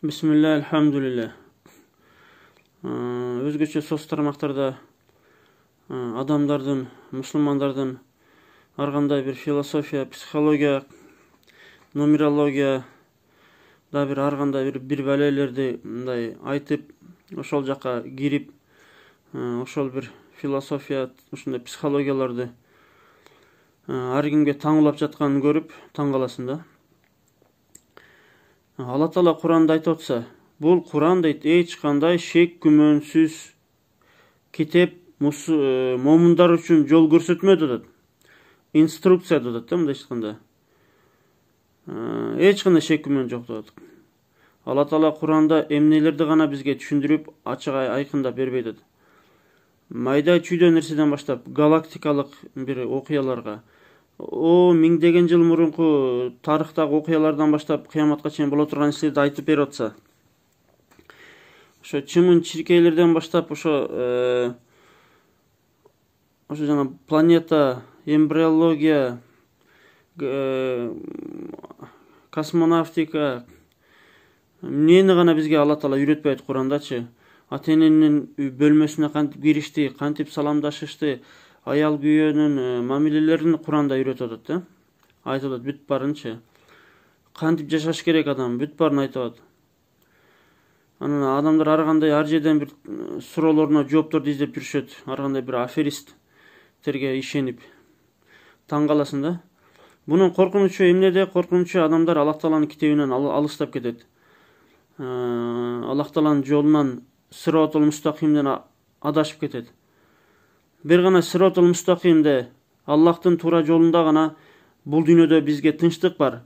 Bismillah, elhamdülillah. Өзгөчө соц тармактарда адамдардын, мусулмандардын ар кандай бир философия, психология, нумерология да бир ар кандай бир балелерди мындай айтып, ошол жака кирип, ошол бир философия, ушундай психологияларды ар кимге таңуулап жатканын көрүп таң каласың да. Алла Таала Куранда айтып атса, бул Куран дейт эч кандай шек күмөнсүз китеп момундар үчүн жол көрсөтмө дедет. Инструкция дедет да, мындай айтканда. Эч кандай шек күмөн жок дедет. Алла Таала Куранда эмнелерди гана бизге түшүндүрүп, ачык айкындап бербей дедет. Майда чүйдө нерседен баштап галактикалык бир окуяларга, миңдеген жыл мурунку тарыхтагы окуялардан баштап кыяматка чейин боло турган нерселерди айтып берип атса, ошо чымын чиркейлерден баштап ошо жана планета, эмбриология, космонавтика эмнени гана бизге Алла Таала үйрөтпөйт Курандачы. Ата эненин бөлмөсүнө кантип киришти, кантип саламдашышты, аял күйөөнүн мамилелерин Куранда үйрөтүп атат да. Айтып атат бүт барынчы. Кантип жашаш керек адам, бүт барын айтып атат. Анан адамдар ар кандай ар жерден бир суроолоруна жоопторду издеп жүрүшөт. Ар кандай бир аферисттерге ишенип. Таң каласың да. Бунун коркунучу эмнеде? Коркунучу адамдар Аллах Тааланын китебинен алыстап кетет. Аллах Тааланын жолунан, сыратул мустакимден адашып кетет. Бир гана сыратул мустакимде, Аллахтын туура жолунда гана бул дүйнөдө бизге тынчтык бар.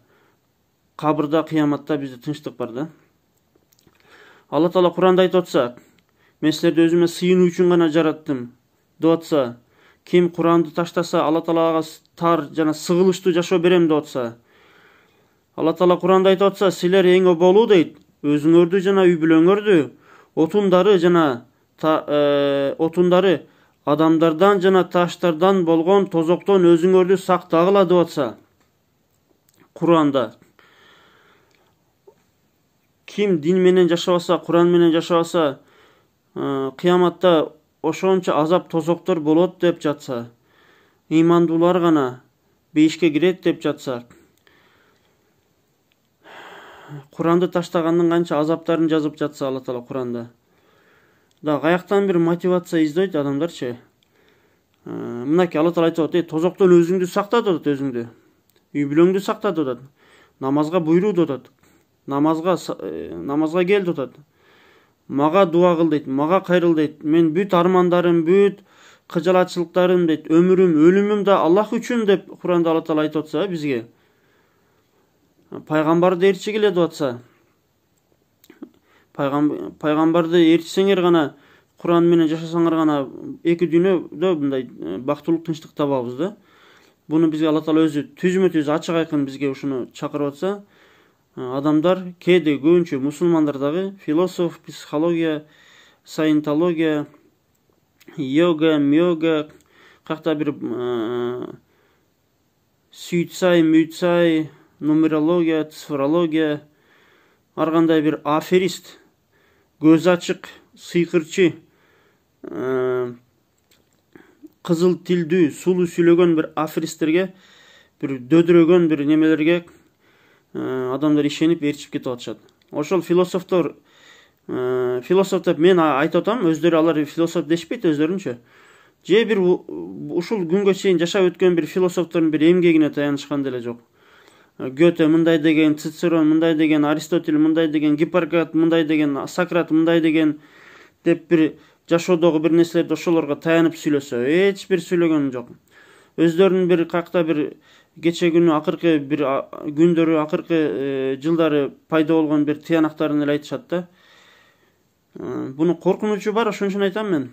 Кабырда, кыяматта бизде тынчтык бар да. Алла Таала Куранда айтып атса, мен силерди өзүмө сыйынуу үчүн гана жараттым деп атса, ким Куранды таштаса, Алла Таалага тар жана сыгылыштуу жашоо берем деп атса, Алла Таала Куранда айтып атса, силер эң оболу дейт, өзүңөрдү жана үй бүлөңөрдү, отундары адамдардан жана таштардан болгон тозоктон өзүңөрдү сактагыла деп атса, Куранда. Ким дин менен жашабаса, Куран менен жашабаса, кыяматта ошончо азап тозоктор болот деп жатса, ыймандуулар гана бейишке кирет деп жатса, Куранды таштагандын канча азаптарын жазып жатса Алла Таала Куранда. Да каяктан бир мотивация издейт адамдарчы. Мынакей Алла Таала айтып атат, тозоктон өзүңдү сакта деп атат, өзүңдү. Үй бүлөңдү сакта деп атат. Намазга буйруу деп атат. Намазга кел деп атат. Мага дуа кыл дейт, мага кайрыл дейт. Мен бүт армандарым, бүт кыжалатчылыктарым дейт, өмүрүм, өлүмүм да Аллах үчүн деп Куранда Алла Таала айтып атса бизге. Пайгамбарды ээрчигиле деп атса, пайгамбарды ээрчисеңер гана, Куран менен жашасаңар гана эки дүйнөдө мындай бактылык тынчтык табабыз да. Буну бизге Алла Таала өзү түзмө-түз ачык айкын бизге ушуну чакырып атса, адамдар кээде көбүнчө мусулмандар дагы философ, психология, саентология, йога, какта бир сүйүтсай, нумерология, цифрология, ар кандай бир аферист, көз ачык, сыйкырчы, кызыл тилдүү, сулуу сүйлөгөн бир аферисттерге, бир дөдөрөгөн бир немелерге адамдар ишенип ээрчип кетип атышат. Ошол философтор деп мен айтып атам, өздөрү алар философ дешпейт өздөрүнчө. Же бир ушул күнгө чейин жашап өткөн бир философтордун бир эмгегине таянышкан деле жок. Гёте мындай деген, Цицерон мындай деген, Аристотель мындай деген, Гиппократ мындай деген, Сократ мындай деген деп бир жашоодогу бир нерселерди ошолорго таянып сүйлөсө, эч бир сүйлөгөн жок. Өздөрүнүн бир какта бир кече күнү акыркы бир күндөрү, акыркы жылдары пайда болгон бир тыянактарын эле айтышат да. Буну коркунучу бар, ошон үчүн айтам мен.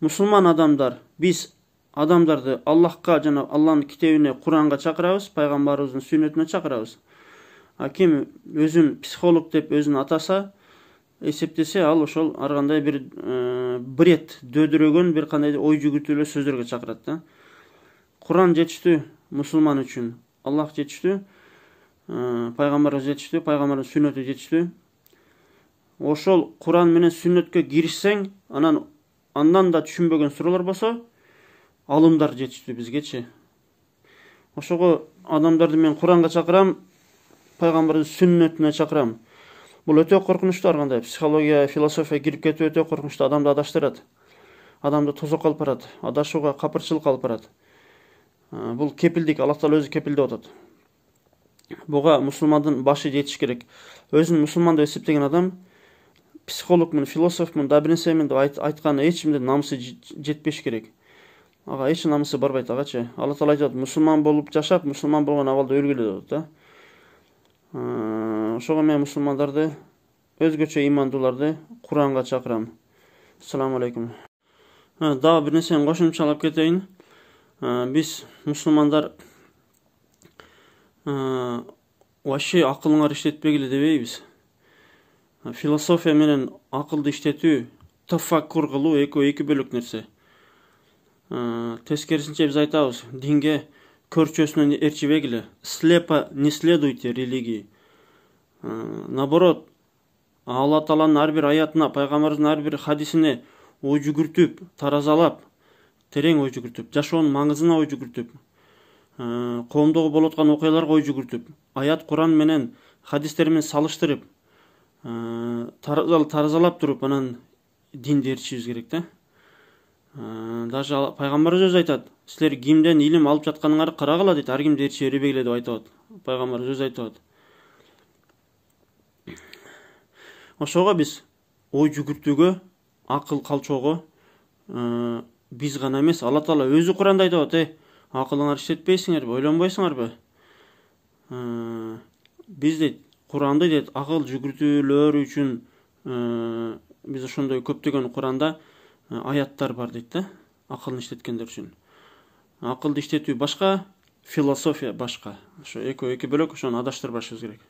Мусулман адамдар, биз адамдарды Аллахка жана Алланын китебине, Куранга чакырабыз, пайгамбарыбыздын сүннөтүнө чакырабыз. Ким өзүн психолог деп өзүн атаса, эсептесе, ал ошол ар кандай бир бред, дөдөрөгөн бир кандай ой жүгүртүүлүү сөздөргө чакырат да. Куран жетиштүү мусулман үчүн, Аллах жетиштүү. пайгамбарга жетиштүү, пайгамбардын сүннөтү жетиштүү. Ошол Куран менен сүннөткө киришсең, андан да түшүнбөгөн суроолор болсо, алымдар жетиштүү бизгечи. Ошого адамдарды мен Куранга чакырам, пайгамбардын сүннөтүнө чакырам. Бул өтө коркунучтуу, ар кандай психология, философия кирип кетүү өтө коркунучтуу, адамды адаштырат. Адамды тозокко алып барат, адашууга, капырчылыкка алып барат. Бул кепилдик, Аллах Таала өзү кепилдеп атат. Буга мусулмандын башы жетиш керек. Өзүн мусулман деп эсептеген адам психологмун, философмун, да бир нерсемин деп айткан эч кимдин намысы жетпеш керек. Ага эч намысы барбайт агачы. Аллах Таала айтат, мусулман болуп жашап, мусулман болгон абалда өлгүлө деп атат. Ошого мен мусулмандарды, өзгөчө имандууларды Куранга чакырам. Ассаламу алейкум. Дагы бир нерсени кошумчалап кетейин. Биз мусулмандар вообще акылыңар иштетпегиле дебейбиз. Философия менен акылды иштетүү, тафаккур кылуу эки бөлөк нерсе. Тескерисинче биз айтабыз, динге көрчөсүнөн ээрчибегиле. Слепо не следуйте религии. Наоборот, Алла Тааланын ар бир аятына, пайгамбардын ар бир хадисине ой жүгүртүп, таразалап, терең ой жүгүртүп, жашоонун маңызына ой жүгүртүп, коомдогу болуп аткан окуяларга ой жүгүртүп, аят Куран менен хадистер менен салыштырып, таразалап туруп, анан динди ээрчишибиз керек да. Даже пайгамбарыбыз өзү айтат, силер кимден илим алып жатканыңарды карагыла дейт, ар кимди ээрчише бербегиле деп айтат. Пайгамбарыбыз өзү айтат. Ошого биз ой жүгүртүүгө, акыл калчоого биз гана эмес, Алла Таала өзү Куранда айтат, акылыңар иштетпейсиңерби, ойлонбойсуңарбы? Биз дейт, Куранды дейт, акыл жүгүртүүлөр үчүн биз ошондой көптөгөн Куранда аяттар бар дейт да, акылын иштеткендер үчүн. Акылды иштетүү башка, философия башка. Ошо эки бөлөк, ошону адаштырбашыбыз керек.